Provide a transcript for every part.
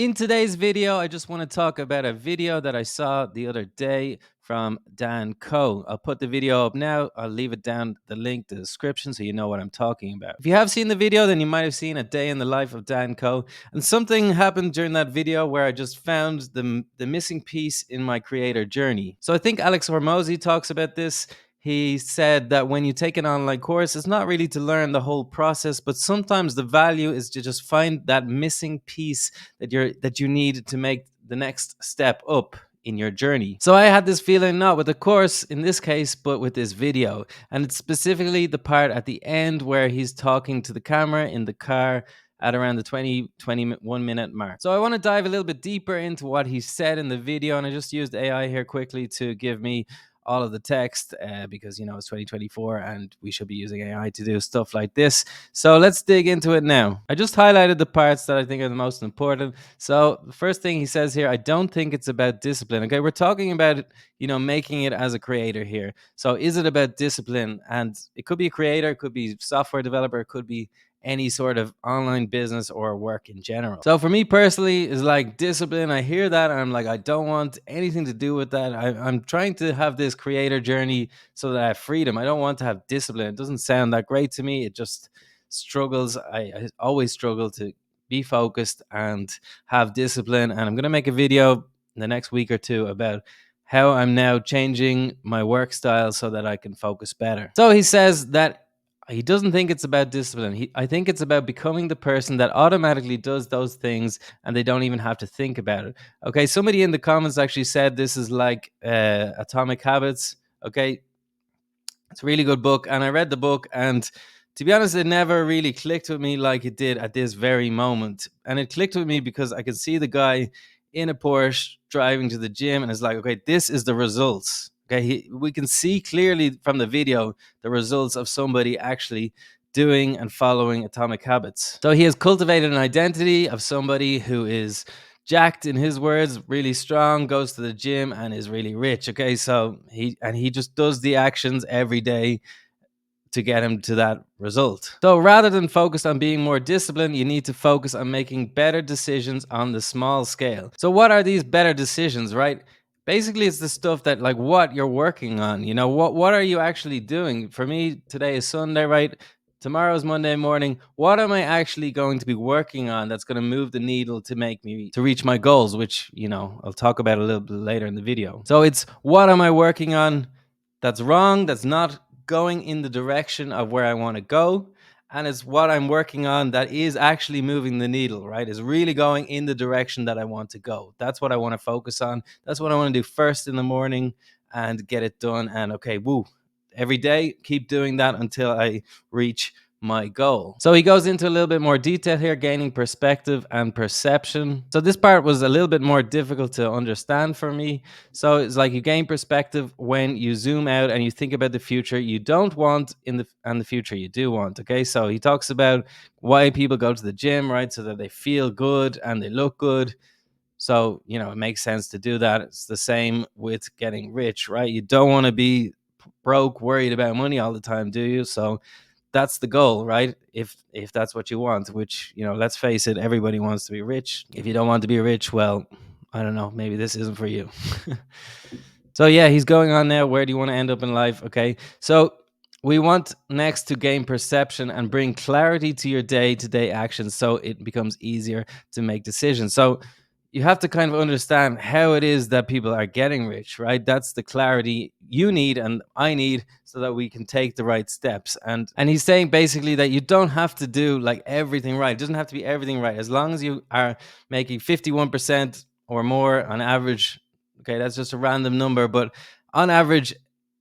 In today's video, I just want to talk about a video that I saw the other day from Dan Coe. I'll put the video up now. I'll leave it down the link, the description, so you know what I'm talking about. If you have seen the video, then you might have seen a day in the life of Dan Coe. And something happened during that video where I just found the missing piece in my creator journey. So I think Alex Hormozy talks about this. He said that when you take an online course, it's not really to learn the whole process, but sometimes the value is to just find that missing piece that you need to make the next step up in your journey. So I had this feeling, not with the course in this case, but with this video. And it's specifically the part at the end where he's talking to the camera in the car at around the 21 minute mark. So I want to dive a little bit deeper into what he said in the video. And I just used AI here quickly to give me all of the text because it's 2024 and we should be using AI to do stuff like this. So let's dig into it now. I just highlighted the parts that I think are the most important. So the first thing he says here, I don't think it's about discipline. Okay, we're talking about making it as a creator here. So is it about discipline? And it could be a creator, it could be software developer, it could be any sort of online business or work in general. So for me personally, is like discipline. I hear that and I'm like, I don't want anything to do with that. I'm trying to have this creator journey so that I have freedom. I don't want to have discipline. It doesn't sound that great to me. It just struggles. I always struggle to be focused and have discipline. And I'm going to make a video in the next week or two about how I'm now changing my work style so that I can focus better. So he says that he doesn't think it's about discipline. I think it's about becoming the person that automatically does those things and they don't even have to think about it. Okay, somebody in the comments actually said this is like Atomic Habits. Okay, it's a really good book. And I read the book, and to be honest, it never really clicked with me like it did at this very moment. And it clicked with me because I could see the guy in a Porsche driving to the gym, and it's like, okay, this is the results. Okay, we can see clearly from the video the results of somebody actually doing and following Atomic Habits. So he has cultivated an identity of somebody who is jacked, in his words, really strong, goes to the gym and is really rich. Okay, so he just does the actions every day to get him to that result. So rather than focus on being more disciplined, you need to focus on making better decisions on the small scale. So what are these better decisions, right? Basically, it's the stuff that, like, what you're working on. What are you actually doing? For me, today is Sunday, right? Tomorrow's Monday morning. What am I actually going to be working on that's going to move the needle to make me to reach my goals, which, I'll talk about a little bit later in the video. So it's, what am I working on that's wrong, that's not going in the direction of where I want to go, and it's what I'm working on that is actually moving the needle, right? Is really going in the direction that I want to go. That's what I want to focus on. That's what I want to do first in the morning and get it done. And okay, woo, every day, keep doing that until I reach my goal. So he goes into a little bit more detail here, gaining perspective and perception. So this part was a little bit more difficult to understand for me. So it's like you gain perspective when you zoom out and you think about the future you don't want and the future you do want. Okay, so he talks about why people go to the gym, right? So that they feel good and they look good. So, it makes sense to do that. It's the same with getting rich, right? You don't want to be broke, worried about money all the time, do you? So that's the goal, right? If that's what you want, which, let's face it, everybody wants to be rich. If you don't want to be rich, well, I don't know, maybe this isn't for you. So yeah, he's going on now. Where do you want to end up in life? Okay, so we want next to gain perception and bring clarity to your day-to-day actions so it becomes easier to make decisions. So you have to kind of understand how it is that people are getting rich, right? That's the clarity you need and I need so that we can take the right steps. And he's saying basically that you don't have to do like everything right. It doesn't have to be everything right. As long as you are making 51% or more on average, okay, that's just a random number, but on average,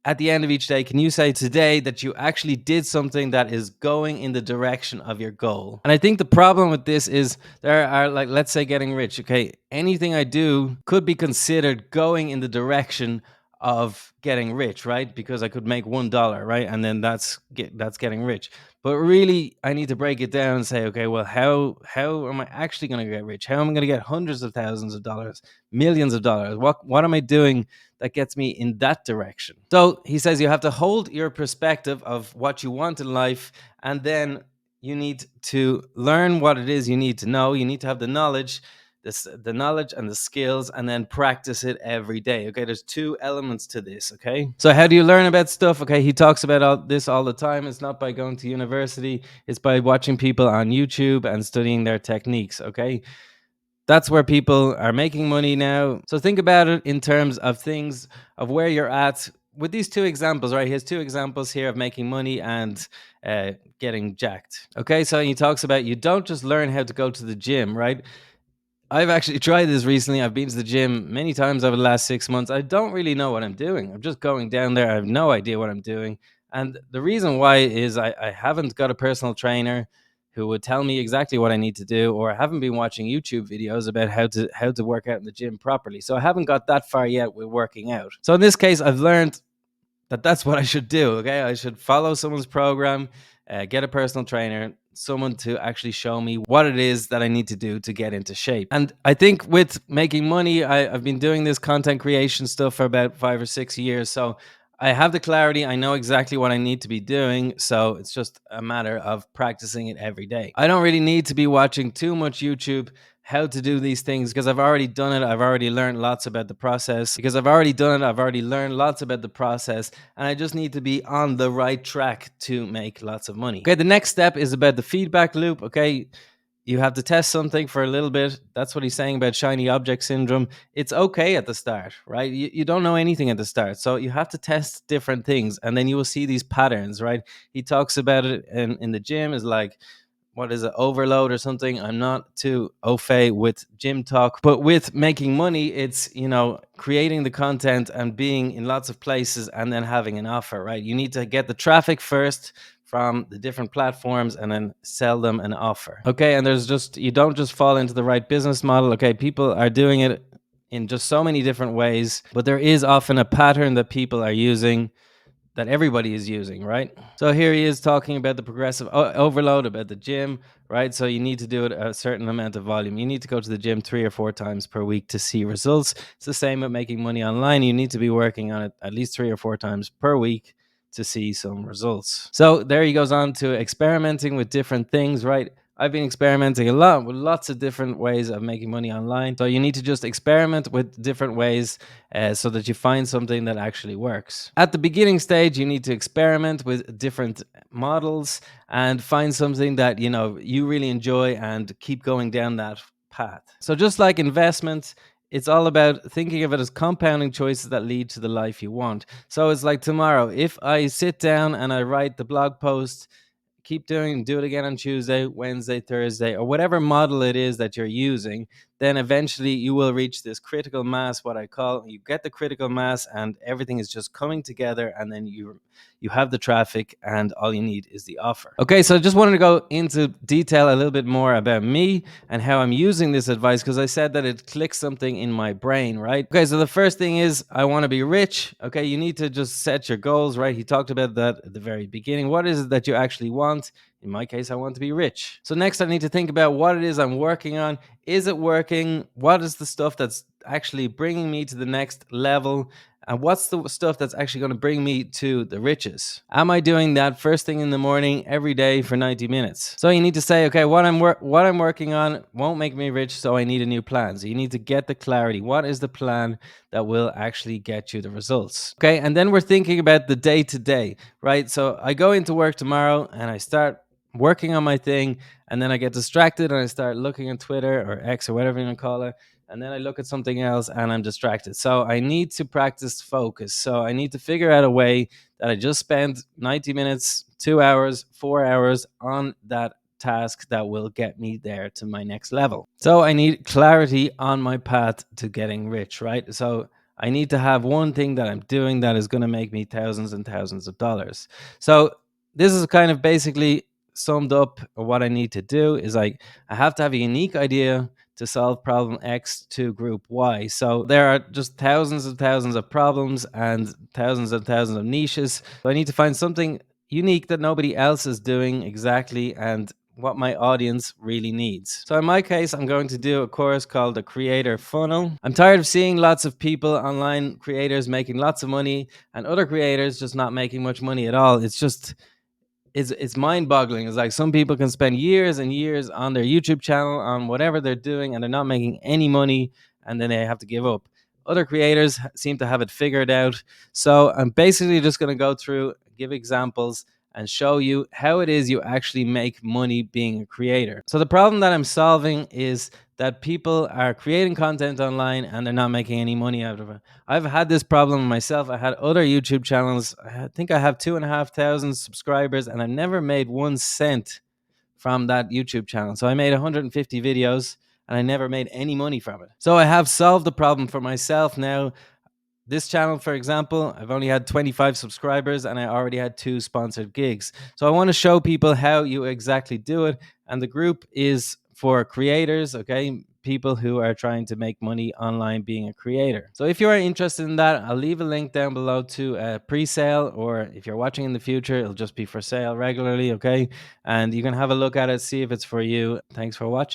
at the end of each day, can you say today that you actually did something that is going in the direction of your goal? And I think the problem with this is there are, like, let's say getting rich. Okay, anything I do could be considered going in the direction of getting rich, right? Because I could make $1, right? And then that's getting rich. But really, I need to break it down and say, okay, well, how am I actually going to get rich? How am I going to get hundreds of thousands of dollars, millions of dollars? What am I doing that gets me in that direction? So he says you have to hold your perspective of what you want in life, and then you need to learn what it is you need to know. You need to have the knowledge the knowledge and the skills, and then practice it every day. Okay, there's two elements to this. Okay, so how do you learn about stuff? Okay, he talks about all this all the time. It's not by going to university, it's by watching people on YouTube and studying their techniques. Okay, that's where people are making money now. So think about it in terms of things of where you're at with these two examples, right? He has two examples here of making money and getting jacked. Okay, so he talks about you don't just learn how to go to the gym, right? I've actually tried this recently. I've been to the gym many times over the last 6 months. I don't really know what I'm doing. I'm just going down there. I have no idea what I'm doing. And the reason why is I haven't got a personal trainer who would tell me exactly what I need to do, or I haven't been watching YouTube videos about how to work out in the gym properly. So I haven't got that far yet with working out. So in this case, I've learned that's what I should do. Okay, I should follow someone's program, get a personal trainer, someone to actually show me what it is that I need to do to get into shape. And I think with making money, I've been doing this content creation stuff for about 5 or 6 years. So I have the clarity. I know exactly what I need to be doing. So it's just a matter of practicing it every day. I don't really need to be watching too much YouTube how to do these things because I've already done it. I've already learned lots about the process. Because I've already done it, I've already learned lots about the process, and I just need to be on the right track to make lots of money. Okay, the next step is about the feedback loop. Okay, you have to test something for a little bit. That's what he's saying about shiny object syndrome. It's okay at the start, right? You don't know anything at the start. So you have to test different things and then you will see these patterns, right? He talks about it in the gym is like, what is it, overload or something. I'm not too au fait with gym talk, but with making money, it's, creating the content and being in lots of places and then having an offer, right? You need to get the traffic first from the different platforms and then sell them an offer. Okay, and you don't just fall into the right business model. Okay, people are doing it in just so many different ways, but there is often a pattern that people are using that everybody is using, right? So here he is talking about the progressive overload, about the gym, right? So you need to do it a certain amount of volume. You need to go to the gym 3 or 4 times per week to see results. It's the same with making money online. You need to be working on it at least 3 or 4 times per week to see some results. So there he goes on to experimenting with different things, right? I've been experimenting a lot with lots of different ways of making money online. So you need to just experiment with different ways so that you find something that actually works. At the beginning stage, you need to experiment with different models and find something that you really enjoy and keep going down that path. So just like investment, it's all about thinking of it as compounding choices that lead to the life you want. So it's like tomorrow, if I sit down and I write the blog post, do it again on Tuesday, Wednesday, Thursday, or whatever model it is that you're using, then eventually you will reach this critical mass, what I call. You get the critical mass and everything is just coming together, and then you have the traffic and all you need is the offer. Okay, so I just wanted to go into detail a little bit more about me and how I'm using this advice, because I said that it clicks something in my brain, right? Okay, so the first thing is I want to be rich. Okay, you need to just set your goals, right? He talked about that at the very beginning. What is it that you actually want? In my case, I want to be rich. So next I need to think about what it is I'm working on. Is it working? What is the stuff that's actually bringing me to the next level? And what's the stuff that's actually going to bring me to the riches? Am I doing that first thing in the morning every day for 90 minutes? So you need to say, okay, what I'm working on won't make me rich, so I need a new plan. So you need to get the clarity. What is the plan that will actually get you the results? Okay, and then we're thinking about the day to day, right? So I go into work tomorrow and I start working on my thing, and then I get distracted and I start looking at Twitter or X or whatever you want to call it, and then I look at something else and I'm distracted. So I need to practice focus. So I need to figure out a way that I just spend 90 minutes, 2 hours, 4 hours on that task that will get me there to my next level. So I need clarity on my path to getting rich, right? So I need to have one thing that I'm doing that is going to make me thousands and thousands of dollars. So this is kind of basically summed up what I need to do is like I have to have a unique idea to solve problem X to group Y. So there are just thousands and thousands of problems and thousands of niches. So I need to find something unique that nobody else is doing exactly and what my audience really needs. So in my case, I'm going to do a course called the Creator Funnel. I'm tired of seeing lots of people online, creators making lots of money and other creators just not making much money at all. it's mind-boggling. It's like some people can spend years and years on their YouTube channel on whatever they're doing, and they're not making any money, and then they have to give up. Other creators seem to have it figured out. So I'm basically just going to go through, give examples, and show you how it is you actually make money being a creator. So the problem that I'm solving is that people are creating content online and they're not making any money out of it. I've had this problem myself. I had other YouTube channels. I think I have 2,500 subscribers, and I never made 1 cent from that YouTube channel. So I made 150 videos and I never made any money from it. So I have solved the problem for myself now. This channel, for example, I've only had 25 subscribers and I already had 2 sponsored gigs. So I want to show people how you exactly do it. And the group is for creators, okay? People who are trying to make money online being a creator. So if you are interested in that, I'll leave a link down below to a pre-sale, or if you're watching in the future, it'll just be for sale regularly, okay? And you can have a look at it, see if it's for you. Thanks for watching.